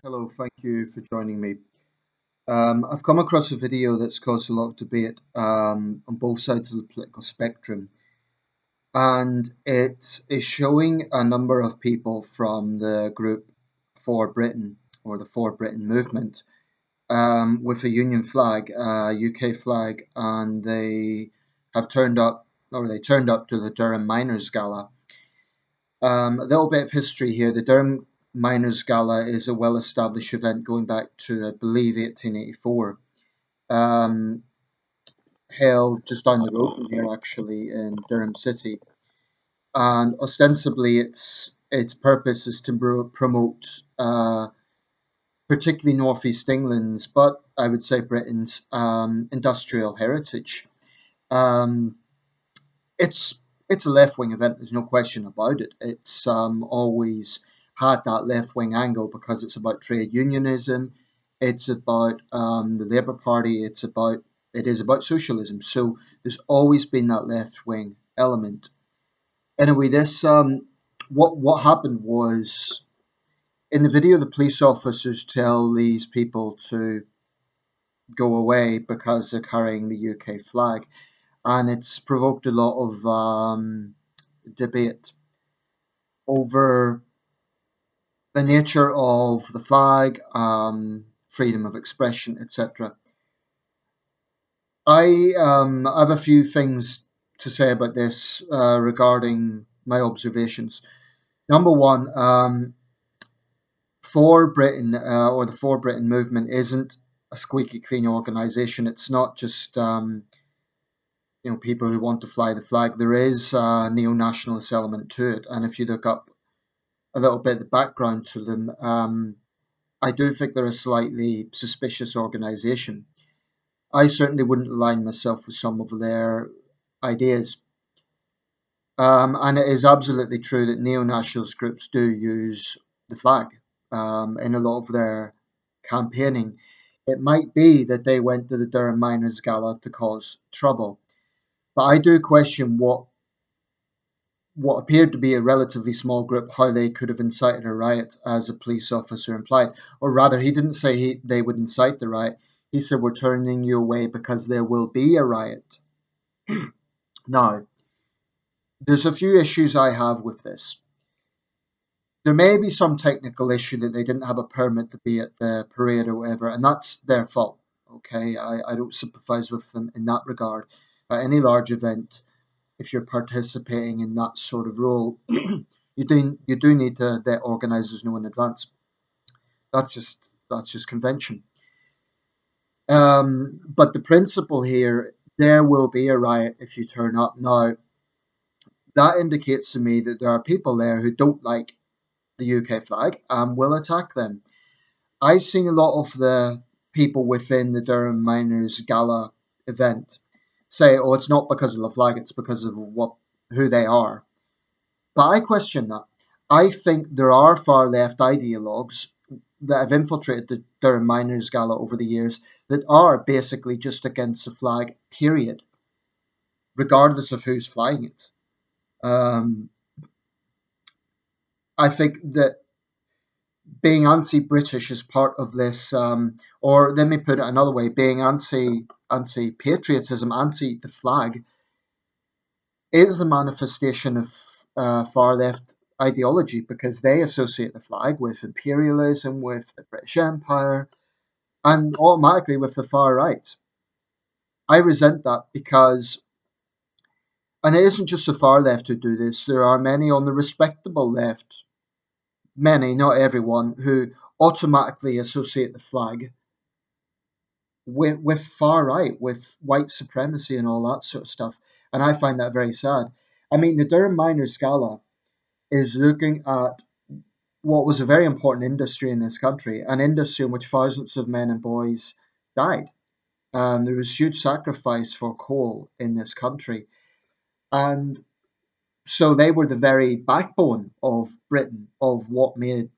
Hello, thank you for joining me. I've come across a video that's caused a lot of debate on both sides of the political spectrum, and it is showing a number of people from the group For Britain or the For Britain movement with a Union flag, a UK flag, and they have turned up, or they turned up to the Durham Miners' Gala. A little bit of history here. The Durham Miners' Gala is a well established event going back to, I believe, 1884, um, held just down the road from here, actually, in Durham City. And ostensibly, its purpose is to promote particularly Northeast England's, but I would say Britain's industrial heritage. Um, it's it's a left wing event. There's no question about it. It's always had that left wing angle because it's about trade unionism. It's about the Labour Party. It is about socialism. So there's always been that left wing element. Anyway, this what happened was in the video the police officers tell these people to go away because they're carrying the UK flag, and it's provoked a lot of debate over the nature of the flag, freedom of expression, etc. I have a few things to say about this regarding my observations. Number one, For Britain or the For Britain movement isn't a squeaky clean organisation. It's not just people who want to fly the flag. There is a neo-nationalist element to it, and if you look up a little bit of the background to them, I do think they're a slightly suspicious organisation. I certainly wouldn't align myself with some of their ideas. And it is absolutely true that neo-nationalist groups do use the flag in a lot of their campaigning. It might be that they went to the Durham Miners' Gala to cause trouble, but I do question what appeared to be a relatively small group, how they could have incited a riot, as a police officer implied. Or rather, he didn't say they would incite the riot. He said, "We're turning you away because there will be a riot." Now, there's a few issues I have with this. There may be some technical issue that they didn't have a permit to be at the parade or whatever, and that's their fault. Okay, I don't sympathize with them in that regard. At any large event, if you're participating in that sort of role, you do need to let organisers know in advance. That's just convention. But the principle here, there will be a riot if you turn up. Now, that indicates to me that there are people there who don't like the UK flag and will attack them. I've seen a lot of the people within the Durham Miners Gala event say, "Oh, it's not because of the flag; it's because of who they are." But I question that. I think there are far left ideologues that have infiltrated the Durham Miners' Gala over the years that are basically just against the flag, period, regardless of who's flying it. Um, I think that being anti-British is part of this, or let me put it another way: being anti-patriotism, anti the flag, is the manifestation of far left ideology because they associate the flag with imperialism, with the British Empire, and automatically with the far right. I resent that because, and it isn't just the far left who do this, there are many on the respectable left, many, not everyone, who automatically associate the flag with far right, with white supremacy and all that sort of stuff. And I find that very sad. I mean, the Durham Miners Gala is looking at what was a very important industry in this country, an industry in which thousands of men and boys died. There was huge sacrifice for coal in this country. And so they were the very backbone of Britain, of what made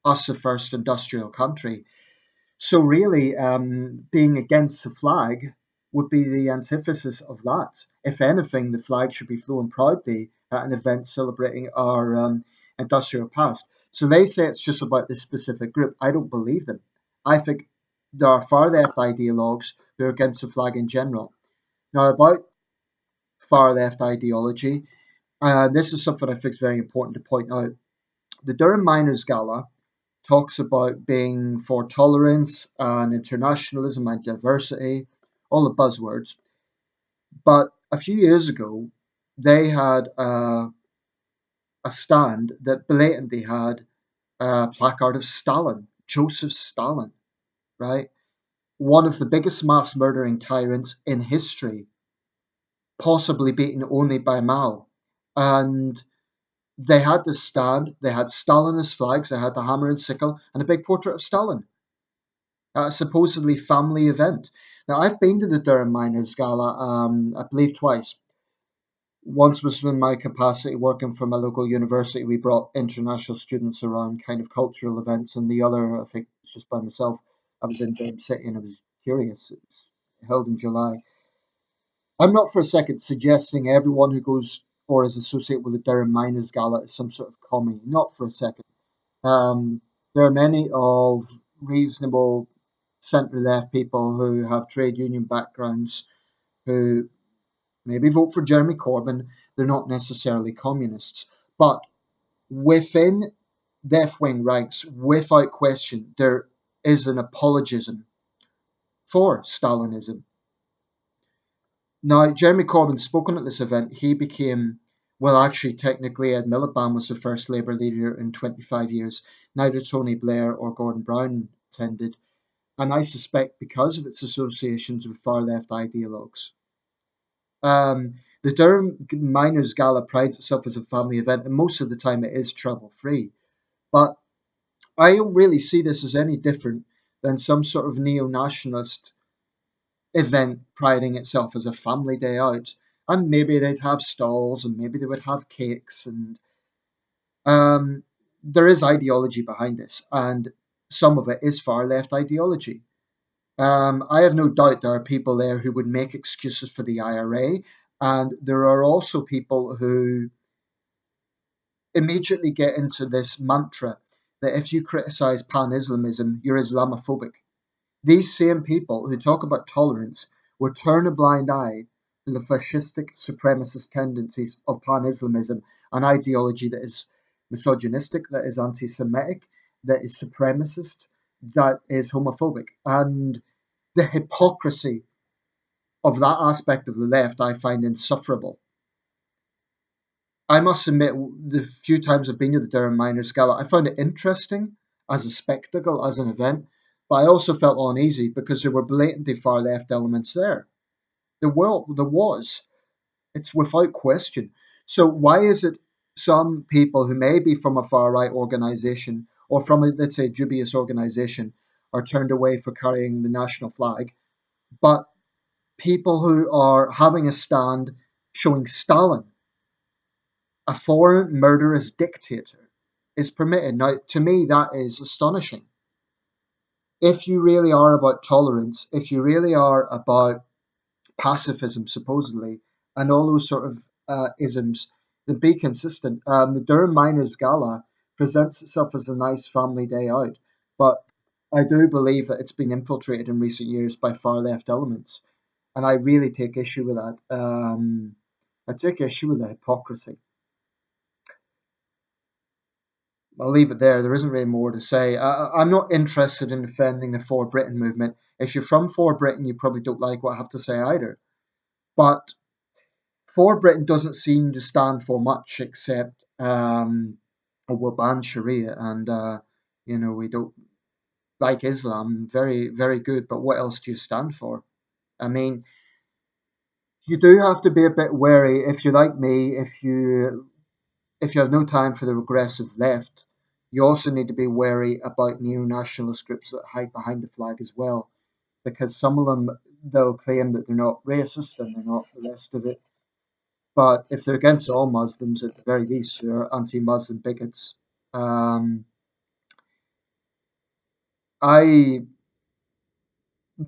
us the first industrial country. So really, being against the flag would be the antithesis of that. If anything, the flag should be flown proudly at an event celebrating our industrial past. So they say it's just about this specific group. I don't believe them. I think there are far left ideologues who are against the flag in general. Now, about far left ideology, this is something I think is very important to point out. The Durham Miners Gala talks about being for tolerance and internationalism and diversity, all the buzzwords. But a few years ago, they had a stand that blatantly had a placard of Stalin, Joseph Stalin, right? One of the biggest mass murdering tyrants in history, possibly beaten only by Mao. And they had this stand, they had Stalinist flags, they had the hammer and sickle, and a big portrait of Stalin at a supposedly family event. Now, I've been to the Durham Miners Gala, I believe twice. Once was in my capacity working for my local university. We brought international students around kind of cultural events, and the other, I think, was just by myself. I was in Durham City and I was curious. It was held in July. I'm not for a second suggesting everyone who goes or is associated with the Durham Miners Gala is some sort of commie. Not for a second. Um, there are many of reasonable centre left people who have trade union backgrounds who maybe vote for Jeremy Corbyn. They're not necessarily communists. But within left wing ranks, without question, there is an apologism for Stalinism. Now, Jeremy Corbyn spoken at this event. He became, well, actually, technically, Ed Miliband was the first Labour leader in 25 years. Neither Tony Blair or Gordon Brown attended. And I suspect because of its associations with far left ideologues. The Durham Miners Gala prides itself as a family event, and most of the time it is trouble free. But I don't really see this as any different than some sort of neo nationalist event priding itself as a family day out. And maybe they'd have stalls and maybe they would have cakes, and um, there is ideology behind this, and some of it is far left ideology. I have no doubt there are people there who would make excuses for the IRA, and there are also people who immediately get into this mantra that if you criticize pan Islamism, you're Islamophobic. These same people who talk about tolerance will turn a blind eye to the fascistic supremacist tendencies of pan Islamism, an ideology that is misogynistic, that is anti Semitic, that is supremacist, that is homophobic. And the hypocrisy of that aspect of the left I find insufferable. I must admit, the few times I've been to the Durham Miners Gala, I found it interesting as a spectacle, as an event, but I also felt uneasy because there were blatantly far left elements there. There was. It's without question. So why is it some people who may be from a far right organisation or from a, let's say, dubious organisation are turned away for carrying the national flag, but people who are having a stand showing Stalin, a foreign murderous dictator, is permitted. Now, to me, that is astonishing. If you really are about tolerance, if you really are about pacifism, supposedly, and all those sort of isms, then be consistent. The Durham Miners Gala presents itself as a nice family day out, but I do believe that it's been infiltrated in recent years by far left elements, and I really take issue with that. I take issue with the hypocrisy. I'll leave it there. There isn't really more to say. I'm not interested in defending the For Britain movement. If you're from For Britain, you probably don't like what I have to say either. But For Britain doesn't seem to stand for much except we'll ban Sharia, and we don't like Islam. Very, very good. But what else do you stand for? I mean, you do have to be a bit wary if you're like me. If you have no time for the regressive left, you also need to be wary about neo-nationalist groups that hide behind the flag as well, because some of them they'll claim that they're not racist and they're not the rest of it. But if they're against all Muslims, at the very least, they're anti-Muslim bigots. Um, I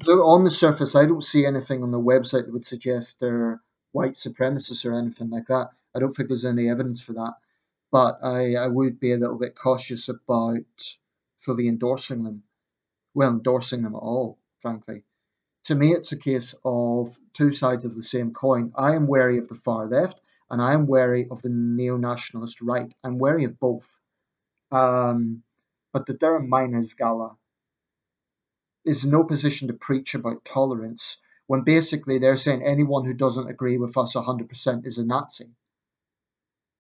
on the surface, I don't see anything on the website that would suggest they're white supremacists or anything like that. I don't think there's any evidence for that. but I would be a little bit cautious about fully endorsing them. Well, endorsing them at all, frankly. To me, it's a case of two sides of the same coin. I am wary of the far left, and I am wary of the neo-nationalist right. I'm wary of both. Um, but the Durham Miners Gala is in no position to preach about tolerance when basically they're saying anyone who doesn't agree with us 100% is a Nazi.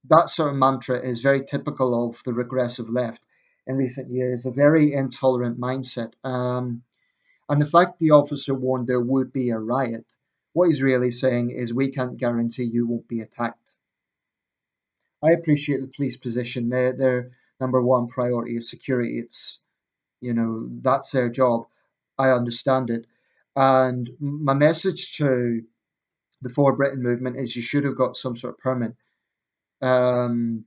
That sort of mantra is very typical of the regressive left in recent years, a very intolerant mindset. And the fact the officer warned there would be a riot, what he's really saying is we can't guarantee you won't be attacked. I appreciate the police position. Their number one priority is security. It's, that's their job. I understand it. And my message to the For Britain movement is you should have got some sort of permit. Um,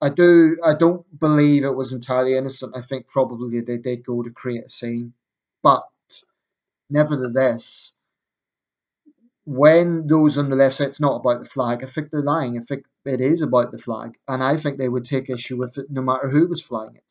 I don't believe it was entirely innocent. I think probably they did go to create a scene. But nevertheless, when those on the left say it's not about the flag, I think they're lying. I think it is about the flag. And I think they would take issue with it no matter who was flying it.